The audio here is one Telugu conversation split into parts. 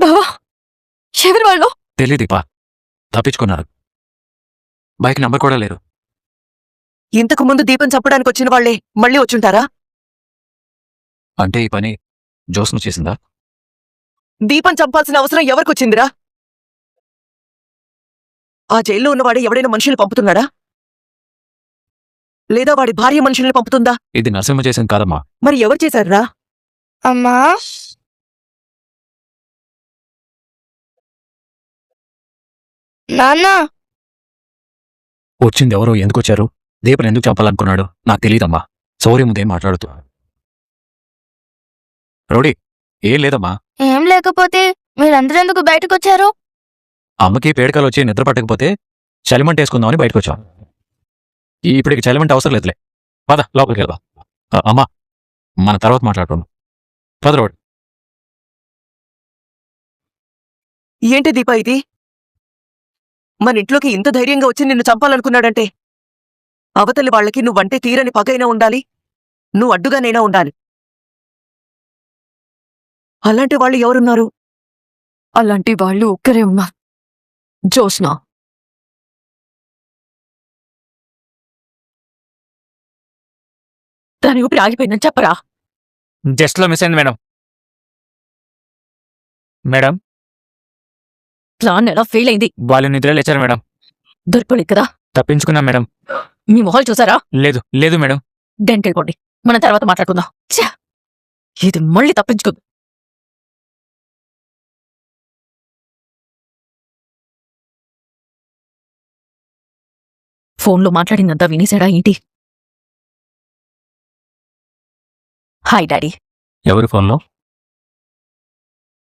బావా, ఎవరు వాళ్ళు? తెలీదీపా, తప్పించుకున్నారు. బైక్ నంబర్ కూడా లేరు. ఇంతకు ముందు దీపం చంపడానికి వచ్చిన వాళ్లే మళ్ళీ వచ్చుంటారా? అంటే ఈ పని జోస్ను చేసిందా? దీపం చంపాల్సిన అవసరం ఎవరికొచ్చిందిరా? ఆ జైల్లో ఉన్నవాడే ఎవడైనా మనుషులు పంపుతున్నాడా? లేదా వాడి భార్య మనుషుల్ని పంపుతుందా? ఇది నరసింహ చేసింది కాదమ్మా. మరి ఎవరు చేశారురా? అమ్మా, నాన్న, వచ్చింది ఎవరో, ఎందుకొచ్చారు, దీపని ఎందుకు చంపాలనుకున్నాడు నాకు తెలియదమ్మా. సౌర్య ముందేం మాట్లాడుతూ. రౌడీ, ఏం లేదమ్మా. ఏం లేకపోతే మీరందరెందుకు బయటకొచ్చారు? అమ్మకి పేడకాలు వచ్చి నిద్ర పట్టకపోతే చలిమంట వేసుకుందామని బయటకొచ్చాం. ఇప్పటికి చలిమంట అవసరం లేదులే. పద లోపలికి వెళ్దాం. అమ్మా, మన తర్వాత మాట్లాడుకుందాం. పద రోడ్. ఏంటి దీపా ఇది? మన ఇంట్లోకి ఇంత ధైర్యంగా వచ్చి నిన్ను చంపాలనుకున్నాడంటే అవతలి వాళ్ళకి నువ్వంటే తీరని పగైనా ఉండాలి, నువ్వు అడ్డుగానైనా ఉండాలి. అలాంటి వాళ్ళు ఎవరున్నారు? అలాంటి వాళ్ళు ఒక్కరే ఉన్నారు, జోస్న. దాని ఊపిరి ఆగిపోయిందని చెప్పరా? జస్ట్లో మిస్ అయింది మేడం. మేడం, ప్లాన్ ఎలా ఫెయిల్ అయింది? వాళ్ళు నిద్ర లేచారు మేడం. దొరికిపోలేదు కదా? తప్పించుకున్నాం మేడం. మీ మొహాలు చూసారా? లేదు లేదు మేడం. డెంట్ వెళ్ళిపోండి, మనం తర్వాత మాట్లాడుకుందాం. ఛ! ఇది మళ్ళీ తప్పించుకో. ఫోన్లో మాట్లాడిందంతా వినేశాడా ఏంటి? Hi daddy. ఎవరి ఫోన్లో?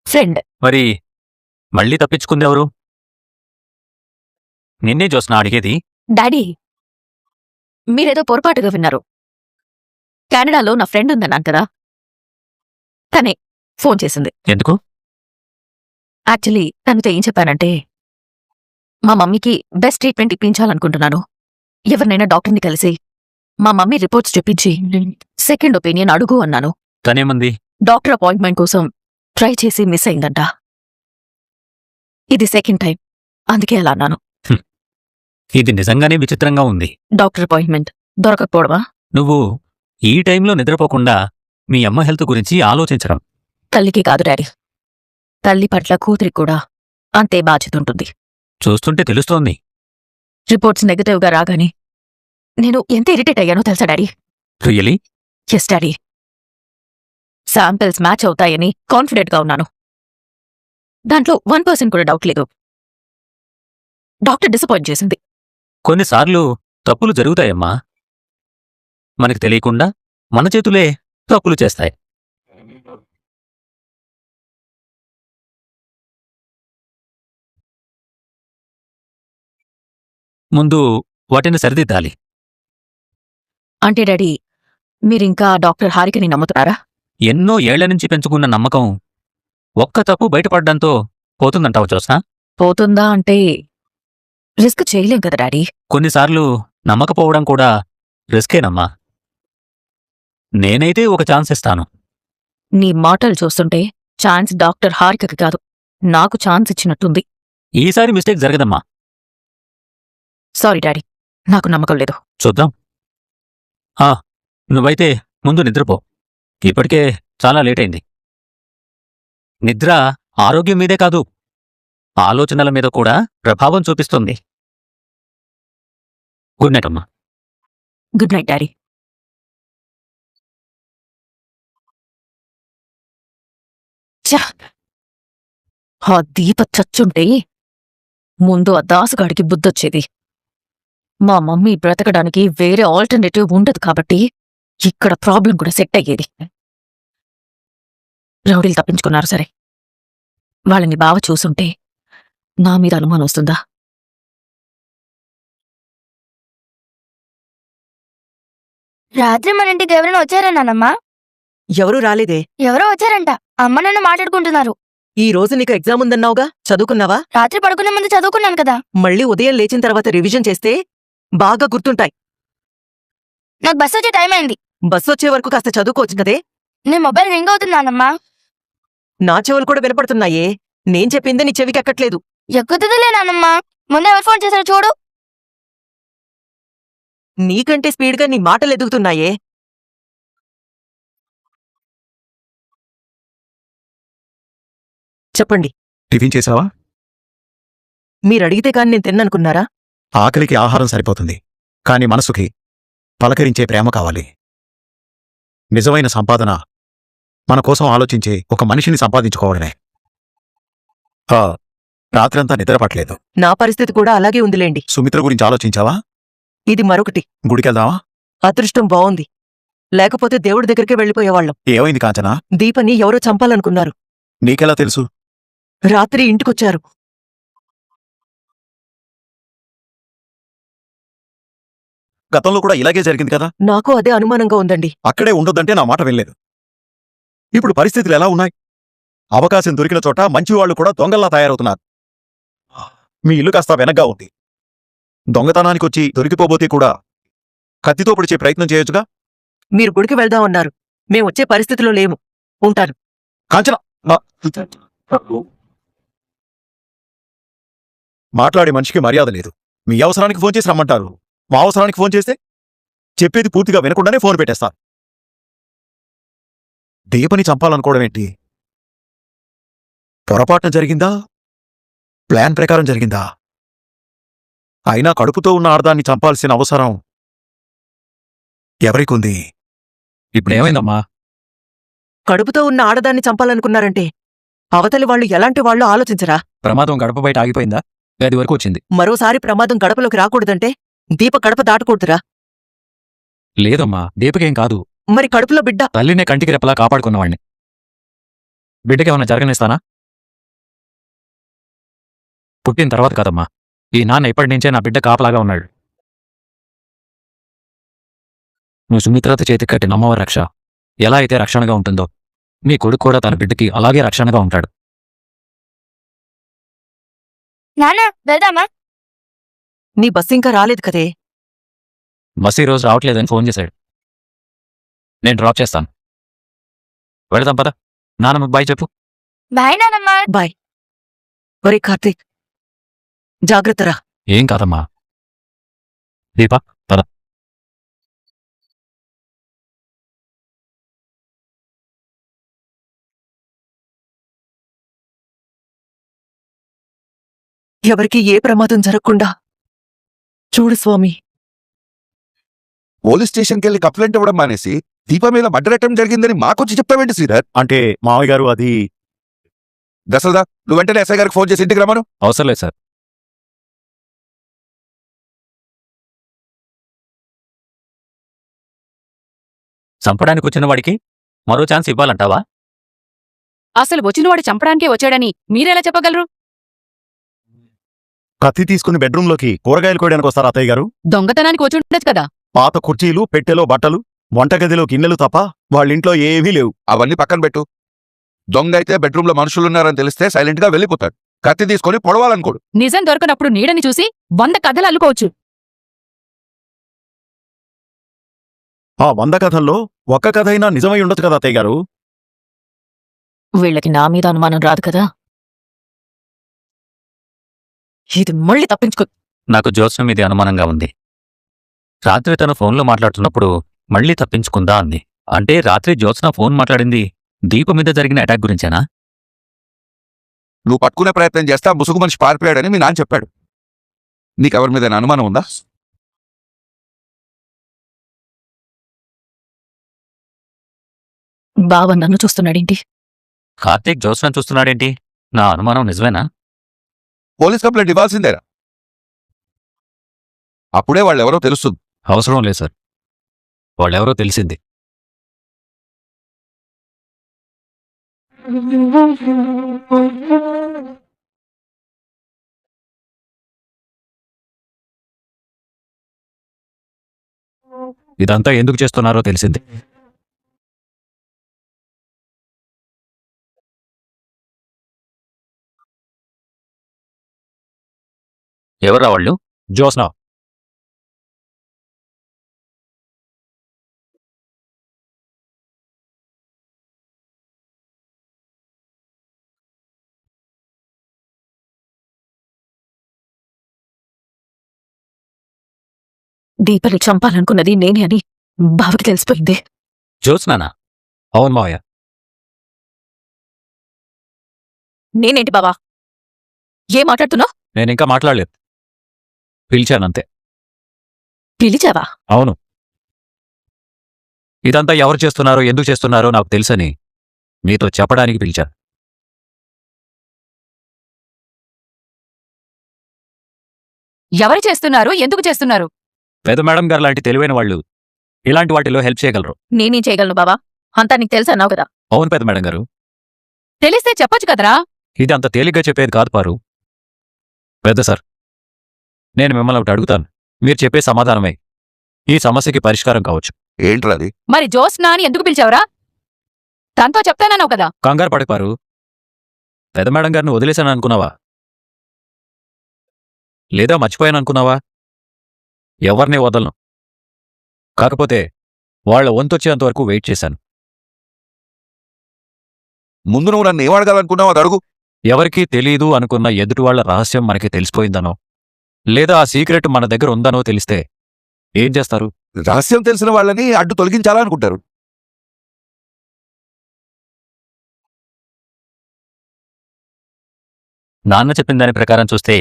ఫ్రెండ్. మరి మళ్ళీ తప్పించుకుంది ఎవరు? నిన్నే జోస్నా అడిగేది. డాడీ, మీరేదో పొరపాటుగా విన్నారు. కెనడాలో నా ఫ్రెండ్ ఉందన్నాను కదా, తనే ఫోన్ చేసింది. ఎందుకు? యాక్చువల్లీ తనతో ఏం చెప్పానంటే, మా మమ్మీకి బెస్ట్ ట్రీట్మెంట్ ఇప్పించాలనుకుంటున్నాను. ఎవరినైనా డాక్టర్ని కలిసి మా మమ్మీ రిపోర్ట్స్ చూపించి సెకండ్ ఒపీనియన్ అడుగు అన్నాను. తనేమంది? డాక్టర్ అపాయింట్మెంట్ కోసం ట్రై చేసి మిస్ అయిందంట. ఇది సెకండ్ టైం, అందుకే అలా అన్నాను. ఇది నిజంగానే విచిత్రంగా ఉంది. డాక్టర్ అపాయింట్మెంట్ దొరకకపోవడమా? నువ్వు ఈ టైంలో నిద్రపోకుండా మీ అమ్మ హెల్త్ గురించి ఆలోచించడం. తల్లికి కాదు డాడీ, తల్లి పట్ల కూతురికి కూడా అంతే బాధ్యత ఉంటుంది. చూస్తుంటే తెలుస్తోంది. రిపోర్ట్స్ నెగటివ్గా రాగానే నేను ఎంత ఇరిటేట్ అయ్యానో తెలుసా daddy? Really? Yes daddy. Samples match అవుతాయని కాన్ఫిడెంట్గా ఉన్నాను. దాంట్లో 1% కూడా డౌట్ లేదు. డాక్టర్ డిసప్పాయింట్ చేసింది. కొన్నిసార్లు తప్పులు జరుగుతాయమ్మా. మనకి తెలియకుండా మన చేతులే తప్పులు చేస్తాయి. ముందు వాటిని సరిదిద్దాలి. అంటే డాడీ, మీరింకా డాక్టర్ హారికని నమ్ముతున్నారా? ఎన్నో ఏళ్ల నుంచి పెంచుకున్న నమ్మకం ఒక్క తప్పు బయటపడ్డంతో పోతుందంటావు జోస్నా? పోతుందా అంటే రిస్క్ చేయలేం కదా డాడీ. కొన్నిసార్లు నమ్మకపోవడం కూడా రిస్కేనమ్మా. నేనైతే ఒక ఛాన్స్ ఇస్తాను. నీ మాటలు చూస్తుంటే ఛాన్స్ డాక్టర్ హారికకి కాదు, నాకు ఛాన్స్ ఇచ్చినట్టుంది. ఈసారి మిస్టేక్ జరగదమ్మా. సారీ డాడీ, నాకు నమ్మకం లేదు. చూద్దాం. నువ్వైతే ముందు నిద్రపో. ఇప్పటికే చాలా లేట్ అయింది. నిద్ర ఆరోగ్యం మీదే కాదు, ఆలోచనల మీద కూడా ప్రభావం చూపిస్తుంది. గుడ్ నైట్ అమ్మా. Good night daddy. ఆ దీప చచ్చుంటే ముందు ఆ దాసుగాడికి బుద్ధొచ్చేది. మా మమ్మీ బ్రతకడానికి వేరే ఆల్టర్నేటివ్ ఉండదు కాబట్టి ఇక్కడ ప్రాబ్లం కూడా సెట్ అయ్యేది. రౌడీలు తప్పించుకున్నారు సరే, వాళ్ళని బావ చూసుంటే నా మీద అనుమానం వస్తుందా? రాత్రి మన ఇంటికి ఎవరైనా వచ్చారా నానమ్మా? ఎవరూ రాలేదే. ఎవరో వచ్చారంట. అమ్మ నాన్న మాట్లాడుకుంటున్నారు. ఈ రోజు నీకు ఎగ్జామ్ ఉందన్నావుగా, చదువుకున్నావా? రాత్రి పడుకునే ముందు చదువుకున్నాను కదా. మళ్ళీ ఉదయం లేచిన తర్వాత రివిజన్ చేస్తే బాగా గుర్తుంటాయి. నాకు బస్సు వచ్చే టైం అయింది. బస్సు వచ్చే వరకు కాస్త చదువుకోవచ్చు కదే. నీ మొబైల్ రింగ్ అవుతుంది నానమ్మా. నా చెవులు కూడా వినపడుతున్నాయే. నేను చెప్పింది నీ చెవికెక్కట్లేదు. ఎక్కుతుందిలే నానమ్మ. ముందు ఎవరు ఫోన్ చేశారు చూడు. నీకంటే స్పీడ్గా నీ మాటలు ఎదుగుతున్నాయే. చెప్పండి. టిఫిన్ చేశావా? మీరడిగితే కాని నేను తిన్ననుకున్నారా? ఆకలికి ఆహారం సరిపోతుంది, కాని మనసుకి పలకరించే ప్రేమ కావాలి. నిజమైన సంపాదన మన కోసం ఆలోచించే ఒక మనిషిని సంపాదించుకోవడమే. రాత్రంతా నిద్రపట్లేదు. నా పరిస్థితి కూడా అలాగే ఉందిలేండి. సుమిత్ర గురించి ఆలోచించావా? ఇది మరొకటి. గుడికెళ్దామా? అదృష్టం బావుంది. లేకపోతే దేవుడి దగ్గరికే వెళ్ళిపోయేవాళ్ళం. ఏమైంది కాంచనా? దీపని ఎవరో చంపాలనుకున్నారు. నీకెలా తెలుసు? రాత్రి ఇంటికొచ్చారు. గతంలో కూడా ఇలాగే జరిగింది కదా. నాకు అదే అనుమానంగా ఉందండి. అక్కడే ఉండొద్దంటే నా మాట వినలేదు. ఇప్పుడు పరిస్థితులు ఎలా ఉన్నాయి? అవకాశం దొరికిన చోట మంచివాళ్లు కూడా దొంగల్లా తయారవుతున్నారు. మీ ఇల్లు కాస్త వెనగ్గా ఉంది. దొంగతనానికొచ్చి దొరికిపోబోతే కూడా కత్తితో పొడిచే ప్రయత్నం చేయొచ్చుగా. మీరు గుడికి వెళ్దామన్నారు. మేమొచ్చే పరిస్థితిలో లేము. ఉంటాను. కాంచన, మాట్లాడే మనిషికి మర్యాద లేదు. మీ అవసరానికి ఫోన్ చేసి రమ్మంటారు, మా అవసరానికి ఫోన్ చేస్తే చెప్పేది పూర్తిగా వినకుండానే ఫోన్ పెట్టేస్తారు. దీపని చంపాలనుకోవడం ఏంటి? పొరపాటున జరిగిందా, ప్లాన్ ప్రకారం జరిగిందా? అయినా కడుపుతో ఉన్న ఆడదాన్ని చంపాల్సిన అవసరం ఎవరికుంది? ఇప్పుడేమైందమ్మా? కడుపుతో ఉన్న ఆడదాన్ని చంపాలనుకున్నారంటే అవతలి వాళ్ళు ఎలాంటి వాళ్ళు ఆలోచించరా? ప్రమాదం గడప బయట ఆగిపోయిందా? గది వరకు వచ్చింది. మరోసారి ప్రమాదం గడపలోకి రాకూడదంటే దీప గడప దాటకూడదురా? లేదమ్మా, దీపకేం కాదు. మరి కడుపులో బిడ్డ? తల్లినే కంటికి రెప్పలా కాపాడుకున్నవాణ్ణి. బిడ్డకేమన్నా జరగనిస్తానా? పుట్టిన తర్వాత కదమ్మా. ఈ నాన్న ఇప్పటి నుంచే నా బిడ్డ కాపలాగా ఉన్నాడు. నువ్వు సుమిత్రత చేతికి కట్టి నమ్మవ రక్ష ఎలా అయితే రక్షణగా ఉంటుందో, నీ కొడుకు కూడా తన బిడ్డకి అలాగే రక్షణగా ఉంటాడు. నాన్న వెళ్దామా? నీ బస్సు ఇంకా రాలేదు కదే. బస్ ఈ రోజు రావట్లేదని ఫోన్ చేశాడు. నేను డ్రాప్ చేస్తాను. వెళదాం పద. నాన్నమ్మ బాయ్ చెప్పు. బాయ్ నానమ్మ. బాయ్. ఒరే కార్తీక్, జాగ్రత్తరా. ఏం కాదమ్మా. దీపా పద. ఎవరికి ఏ ప్రమాదం జరగకుండా చూడు స్వామి. పోలీస్ స్టేషన్కి వెళ్ళి కంప్లైంట్ ఇవ్వడం మానేసి దీప మీద మర్డర్ అటెంప్ట్ జరిగిందని మాకొచ్చి చెప్తావేంటి శ్రీధర్? అంటే మావయ్య గారు అది దశరథ, నువ్వు వెంటనే ఎస్ఐ గారికి ఫోన్ చేసి ఇంటికి రమ్మను. అవసరం లేదు సార్. చంపడానికి వచ్చిన వాడికి మరో ఛాన్స్ ఇవ్వాలంటావా? అసలు వచ్చినవాడు చంపడానికే వచ్చాడని మీరెలా చెప్పగలరు? కత్తి తీసుకుని బెడ్రూంలోకి కూరగాయలు కోయడానికి వస్తారా అత్తయ్య గారు? దొంగతనానికి వచ్చి ఉండొచ్చు కదా. పాత కుర్చీలు, పెట్టెలో బట్టలు, వంటగదిలో గిన్నెలు తప్ప వాళ్ళింట్లో ఏమీ లేవు. అవన్నీ పక్కన పెట్టు. దొంగ అయితే బెడ్రూమ్లో మనుషులున్నారని తెలిస్తే సైలెంట్ గా వెళ్ళిపోతాడు. కత్తి తీసుకొని పొడవాలనుకోడు. నిజం దొరకనప్పుడు నీడని చూసి 100 కథలు అల్లుకోవచ్చు. ఆ 100 కథల్లో ఒక్క కథ అయినా నిజమై ఉండొచ్చు కదా అత్తయ్య గారు. వీళ్ళకి నా మీద అనుమానం రాదు కదా. ఇది మళ్ళీ తప్పించుకో. నాకు జ్యోత్స్న మీద అనుమానంగా ఉంది. రాత్రి తను ఫోన్లో మాట్లాడుతున్నప్పుడు మళ్ళీ తప్పించుకుందా అంది. అంటే రాత్రి జ్యోత్స్న ఫోన్ మాట్లాడింది దీప మీద జరిగిన అటాక్ గురించేనా? నువ్వు పట్టుకునే ప్రయత్నం చేస్తే ఆ ముసుగు మనిషి పారిపోయాడని మీ నాన్న చెప్పాడు. నీకెవరి మీద అనుమానం ఉందా? బావ నన్ను చూస్తున్నాడేంటి? కార్తీక్ జ్యోత్స్న చూస్తున్నాడేంటి? నా అనుమానం నిజమేనా? పోలీస్ కంప్లైంట్ ఇవ్వాల్సిందేరా. అప్పుడే వాళ్ళెవరో తెలుస్తుంది. అవసరం లేదు సార్. వాళ్ళెవరో తెలిసింది. ఇదంతా ఎందుకు చేస్తున్నారో తెలిసింది. ఎవరా వాళ్ళు? జ్యోత్స్న. దీపని చంపాలనుకున్నది నేనే అని బావకి తెలిసిపోయింది. జ్యోత్స్నానా? అవును మావయ్య. నేనేంటి బావా? ఏం మాట్లాడుతున్నావు? నేనింకా మాట్లాడలేదు. పిలిచానంతే. పిలిచావా? అవును. ఇదంతా ఎవరు చేస్తున్నారో ఎందుకు చేస్తున్నారో నాకు తెలుసని మీతో చెప్పడానికి పిలిచాను. ఎవరు చేస్తున్నారు ఎందుకు చేస్తున్నారు? పెద్ద మేడం గారు లాంటి తెలివైన వాళ్ళు ఇలాంటి వాటిలో హెల్ప్ చేయగలరు. నేనేం చేయగలను బావా? అంతా నీకు తెలుసు అన్నావు కదా. అవును పెద్ద మేడం గారు. తెలిస్తే చెప్పొచ్చు కదరా. ఇది అంత తేలిగ్గా చెప్పేది కాదు పారు. పెద్ద సార్, నేను మిమ్మల్ని ఒకటి అడుగుతాను. మీరు చెప్పే సమాధానమే ఈ సమస్యకి పరిష్కారం కావచ్చు. ఏంట్రా అది? మరి జోస్నా అని ఎందుకు పిలిచావురా? తనతో చెప్తానన్నావు కదా. కంగారు పడపారు. పెద్ద మేడం గారిని వదిలేశాను అనుకున్నావా? లేదా మర్చిపోయాను అనుకున్నావా? ఎవరిని వదలను. కాకపోతే వాళ్ళ వంతొచ్చేంత వరకు వెయిట్ చేశాను. ముందు నువ్వు నన్ను ఏం అడగాలనుకున్నావు అది అడుగు. ఎవరికీ తెలీదు అనుకున్న ఎదుటివాళ్ల రహస్యం మనకి తెలిసిపోయిందనో లేదా ఆ సీక్రెట్ మన దగ్గర ఉందనో తెలిస్తే ఏం చేస్తారు? రహస్యం తెలిసిన వాళ్ళని అడ్డు తొలగించాలనుకుంటారు. నాన్న చెప్పిన దాని ప్రకారం చూస్తే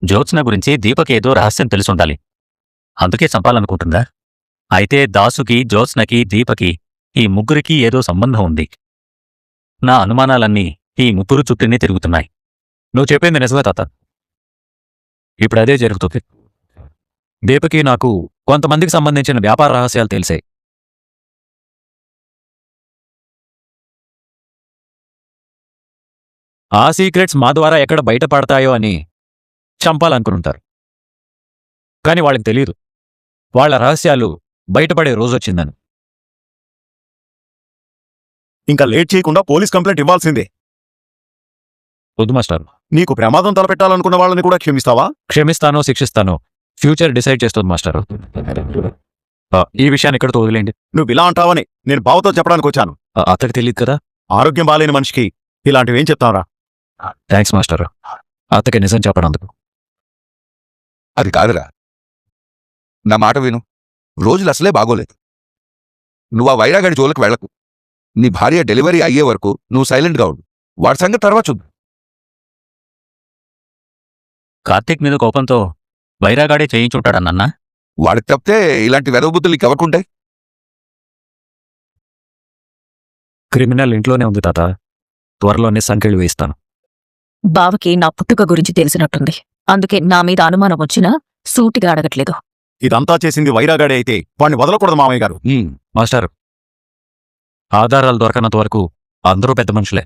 జ్యోత్స్న గురించి దీపక్ ఏదో రహస్యం తెలుసుండాలి. అందుకే చంపాలనుకుంటుందా? అయితే దాసుకి, జ్యోత్స్నకి, దీపకి ఈ ముగ్గురికి ఏదో సంబంధం ఉంది. నా అనుమానాలన్నీ ఈ ముగ్గురు చుట్టూనే తిరుగుతున్నాయి. నువ్వు చెప్పింది నిజమే తాత. ఇప్పుడు అదే జరుగుతుంది. దీపకి నాకు కొంతమందికి సంబంధించిన వ్యాపార రహస్యాలు తెలిసాయి. ఆ సీక్రెట్స్ మా ద్వారా ఎక్కడ బయటపడతాయో అని చంపాలనుకుంటారు. కానీ వాళ్ళకి తెలియదు వాళ్ళ రహస్యాలు బయటపడే రోజొచ్చిందని. ఇంకా లేట్ చేయకుండా పోలీస్ కంప్లైంట్ ఇవ్వాల్సిందే. వద్దు మాస్టర్. నీకు ప్రమాదం తలపెట్టాలనుకున్న వాళ్ళని కూడా క్షమిస్తావా? క్షమిస్తానో శిక్షిస్తానో ఫ్యూచర్ డిసైడ్ చేస్తుంది మాస్టారు. ఈ విషయాన్ని ఇక్కడితో వదిలేండి. నువ్వు ఇలా అంటావని నేను బావతో చెప్పడానికి వచ్చాను. అతడికి తెలియదు కదా. ఆరోగ్యం బాలేని మనిషికి ఇలాంటివేం చెప్తావరా? థ్యాంక్స్ మాస్టర్, అతకి నిజం చెప్పనందుకు. అది కాదురా, నా మాట విను. రోజులు అసలే బాగోలేదు. నువ్వు ఆ వైరాగడి జోలికి వెళ్ళకు. నీ భార్య డెలివరీ అయ్యే వరకు నువ్వు సైలెంట్గా ఉండు. వాడి సంగతి తర్వాత చూద్దాం. కార్తీక్ మీద కోపంతో వైరాగాడే చేయించుంటాడన్నా. వాడికి తప్పితే ఇలాంటి వెదవబుద్ధులు నీకెవరికుంటాయి? క్రిమినల్ ఇంట్లోనే ఉంది తాత. త్వరలోనే సంఖ్యలు వేయిస్తాను. బావకి నా పుట్టుక గురించి తెలిసినట్టుంది. అందుకే నా మీద అనుమానం వచ్చినా సూటిగా అడగట్లేదు. ఇదంతా చేసింది వైరాగాడే అయితే వాణ్ణి వదలకూడదు మామయ్య గారు. మాస్టర్, ఆధారాలు దొరకనంత వరకు అందరూ పెద్ద మనుషులే.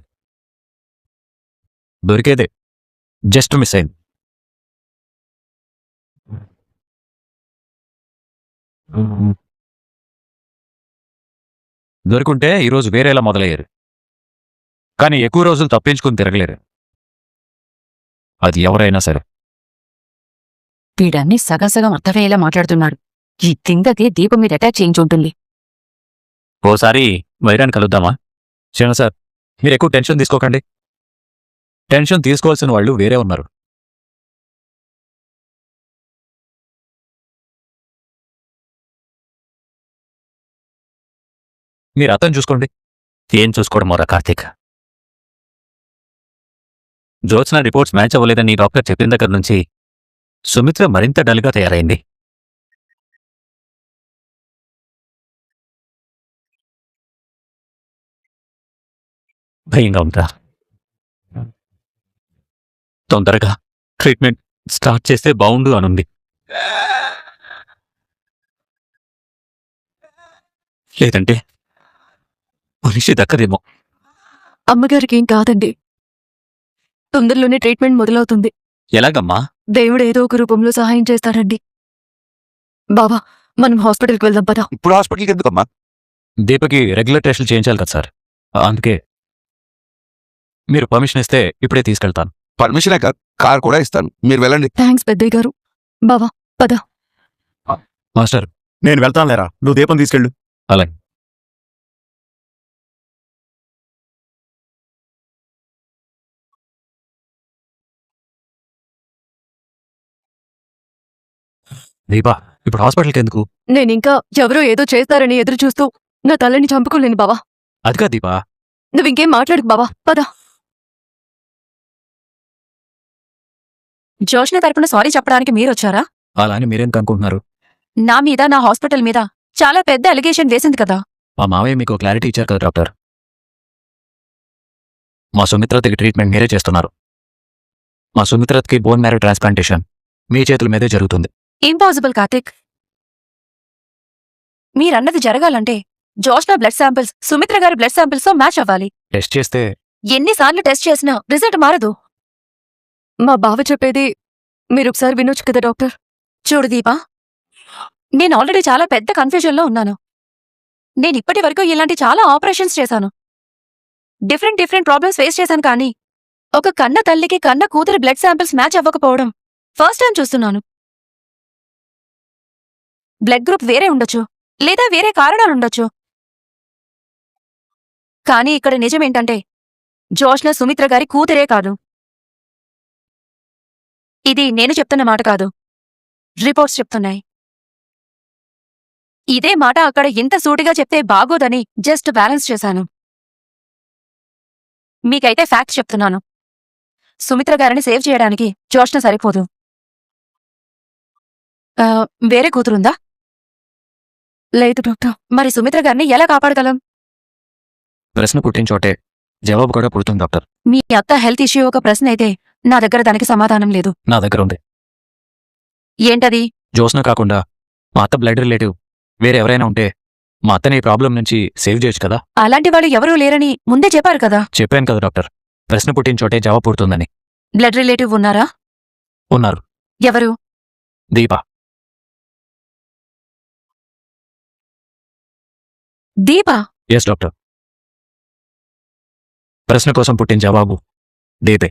దొరికేదే జస్ట్ మిస్ అయింది. దొరికుంటే ఈరోజు వేరేలా మొదలయ్యారు. కానీ ఎక్కువ రోజులు తప్పించుకుని తిరగలేరు. అది ఎవరైనా సరే. వీడన్ని సగసగం అర్థమయ్యేలా మాట్లాడుతున్నాడు. ఈ తింగకి దీపం మీద అటాక్ చేయించుంటుంది. ఓసారి వైరాన్ని కలుద్దామా? చిన్న సార్, మీరు ఎక్కువ టెన్షన్ తీసుకోకండి. టెన్షన్ తీసుకోవాల్సిన వాళ్ళు వేరే ఉన్నారు. మీరు అర్థం చూసుకోండి. ఏం చూసుకోవడం మోరా కార్తీక్? జ్యోత్స్న రిపోర్ట్స్ మ్యాచ్ అవ్వలేదని డాక్టర్ చెప్పిన దగ్గర నుంచి సుమిత్ర మరింత డల్గా తయారైంది. భయంగా ఉందా? తొందరగా ట్రీట్మెంట్ స్టార్ట్ చేస్తే బావుండు అనుంది. లేదంటే మనిషి దక్కదేమో. అమ్మగారికి ఏం కాదండి. తొందరలోనే ట్రీట్మెంట్ మొదలవుతుంది. ఎలాగమ్మా? దేవుడు ఏదో ఒక రూపంలో సహాయం చేస్తారండి. బావా, మనం హాస్పిటల్కి వెళ్దాం పదా. ఇప్పుడు హాస్పిటల్కి ఎందుకమ్మా? దీపకి రెగ్యులర్ టెస్టులు చేయించాలి కదా సార్. అందుకే మీరు పర్మిషన్ ఇస్తే ఇప్పుడే తీసుకెళ్తాను. పర్మిషనే కాదు, కార్ కూడా ఇస్తాను. మీరు వెళ్ళండి. థ్యాంక్స్ పెద్దయ్య గారు. బావా పద. మాస్టర్, నేను వెళ్తానులేరా, నువ్వు దీపం తీసుకెళ్ళు. అలాగే. దీపా ఇప్పుడు హాస్పిటల్కి ఎందుకు? నేనింకా ఎవరో ఏదో చేస్తారని ఎదురు చూస్తూ నా తల్లిని చంపుకోలేను బావా. అది కాదు దీపా. నువ్వింకేం మాట్లాడుకు బావా, పద. జోష్న తరపున సారీ చెప్పడానికి మీరొచ్చారా? అలా అని మీరెందుకు అనుకుంటున్నారు? నా మీద, నా హాస్పిటల్ మీద చాలా పెద్ద అలిగేషన్ వేసింది కదా. మా మావయ్య మీకు క్లారిటీ ఇచ్చారు కదా డాక్టర్. మా సుమిత్రతకి ట్రీట్మెంట్ మీరే చేస్తున్నారు. మా సుమిత్రతకి బోన్ మ్యారో ట్రాన్స్ప్లాంటేషన్ మీ చేతుల మీదే జరుగుతుంది. ఇంపాసిబుల్ కార్తిక్. మీరన్నది జరగాలంటే జోష్న బ్లడ్ శాంపిల్స్ సుమిత్ర గారి బ్లడ్ శాంపిల్స్ తో మ్యాచ్ అవ్వాలి. టెస్ట్ చేస్తే ఎన్నిసార్లు టెస్ట్ చేసినా రిజల్ట్ మారదు. మా బావ చెప్పేది మీరొకసారి వినొచ్చు కదా డాక్టర్. చూడు దీపా, నేను ఆల్రెడీ చాలా పెద్ద కన్ఫ్యూజన్లో ఉన్నాను. నేనిప్పటి వరకు ఇలాంటి చాలా ఆపరేషన్స్ చేశాను. డిఫరెంట్ ప్రాబ్లమ్స్ ఫేస్ చేశాను, కానీ ఒక కన్న తల్లికి కన్న కూతురి బ్లడ్ శాంపిల్స్ మ్యాచ్ అవ్వకపోవడం ఫస్ట్ టైం చూస్తున్నాను. బ్లడ్ గ్రూప్ వేరే ఉండొచ్చు, లేదా వేరే కారణాలుండొచ్చు, కానీ ఇక్కడ నిజమేంటంటే జోష్న సుమిత్ర గారి కూతురే కాదు. ఇది నేను చెప్తున్న మాట కాదు, రిపోర్ట్స్ చెప్తున్నాయి. ఇదే మాట అక్కడ ఇంత సూటిగా చెప్తే బాగోదని జస్ట్ బ్యాలెన్స్ చేశాను. మీకైతే ఫ్యాక్ట్స్ చెప్తున్నాను. సుమిత్ర గారిని సేవ్ చేయడానికి జోష్న సరిపోదు. వేరే కూతురుందా? లేదు డాక్టర్. మరి సుమిత్ర గారిని ఎలా కాపాడగలం? ప్రశ్న పుట్టిన చోటే జవాబు కూడా పుడుతుంది డాక్టర్. మీ అత్త హెల్త్ ఇష్యూ ఒక ప్రశ్న అయితే నా దగ్గర దానికి సమాధానం లేదు. నా దగ్గర ఉంది. ఏంటది? జోస్న కాకుండా మా అత్త బ్లడ్ రిలేటివ్ వేరే ఎవరైనా ఉంటే మా అత్తని ఈ ప్రాబ్లం నుంచి సేవ్ చేయొచ్చు కదా. అలాంటి వాళ్ళు ఎవరూ లేరని ముందే చెప్పారు కదా. చెప్పాను కదా డాక్టర్, ప్రశ్న పుట్టిన చోటే జవాబు పుడుతుందని. బ్లడ్ రిలేటివ్ ఉన్నారా? ఉన్నారు. ఎవరు? దీపా. దీపా? Yes doctor. ప్రశ్న కోసం పుట్టిన జవాబు దీపే.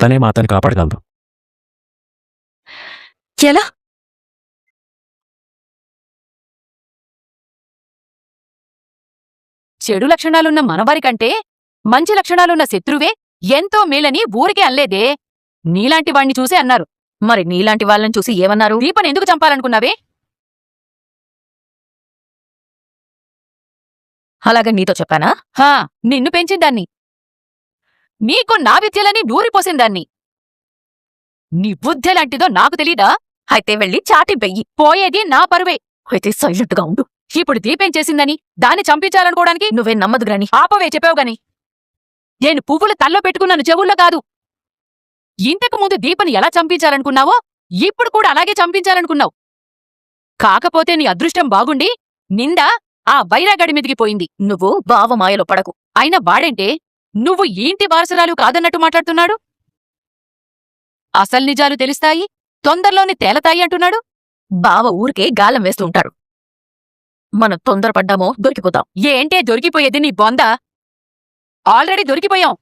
తనే మా అతన్ని కాపాడగలదు. ఎలా? చెడు లక్షణాలున్న మనవారి కంటే మంచి లక్షణాలున్న శత్రువే ఎంతో మేలని ఊరికే అనలేదే. నీలాంటి వాణ్ణి చూసే అన్నారు. మరి నీలాంటి వాళ్ళని చూసి ఏమన్నారు? దీపని ఎందుకు చంపాలనుకున్నావే? అలాగే నీతో చెప్పానా? నిన్ను పెంచిందాన్ని, నీకు నా విద్యలని నూరిపోసిందాన్ని. నీ బుద్ధెలాంటిదో నాకు తెలీదా? అయితే వెళ్ళి చాటి వెయ్యి. పోయేది నా పరువే. అయితే సైలెంట్గా ఉండు. ఇప్పుడు దీపేం చేసిందని దాన్ని చంపించాలనుకోవడానికి నువ్వే నమ్మదు గ్రాని. ఆపవే చెప్పావు గాని. నేను పువ్వులు తల్లో పెట్టుకున్నాను, చెవుల్లో కాదు. ఇంతకు ముందు దీపని ఎలా చంపించాలనుకున్నావో ఇప్పుడు కూడా అలాగే చంపించాలనుకున్నావు. కాకపోతే నీ అదృష్టం బాగుండి నింద ఆ వైరాగడి మీదికి పోయింది. నువ్వు బావమాయలో పడకు. అయినా వాడంటే నువ్వు ఏంటి వారసురాలు కాదన్నట్టు మాట్లాడుతున్నాడు. అసలు నిజాలు తెలుస్తాయి, తొందరలోనే తేలతాయి అంటున్నాడు. బావ ఊరికే గాలం వేస్తూ ఉంటాడు. మనం తొందరపడ్డామో దొరికిపోతాం. ఏంటే దొరికిపోయేది నీ బొంద? ఆల్రెడీ దొరికిపోయాం.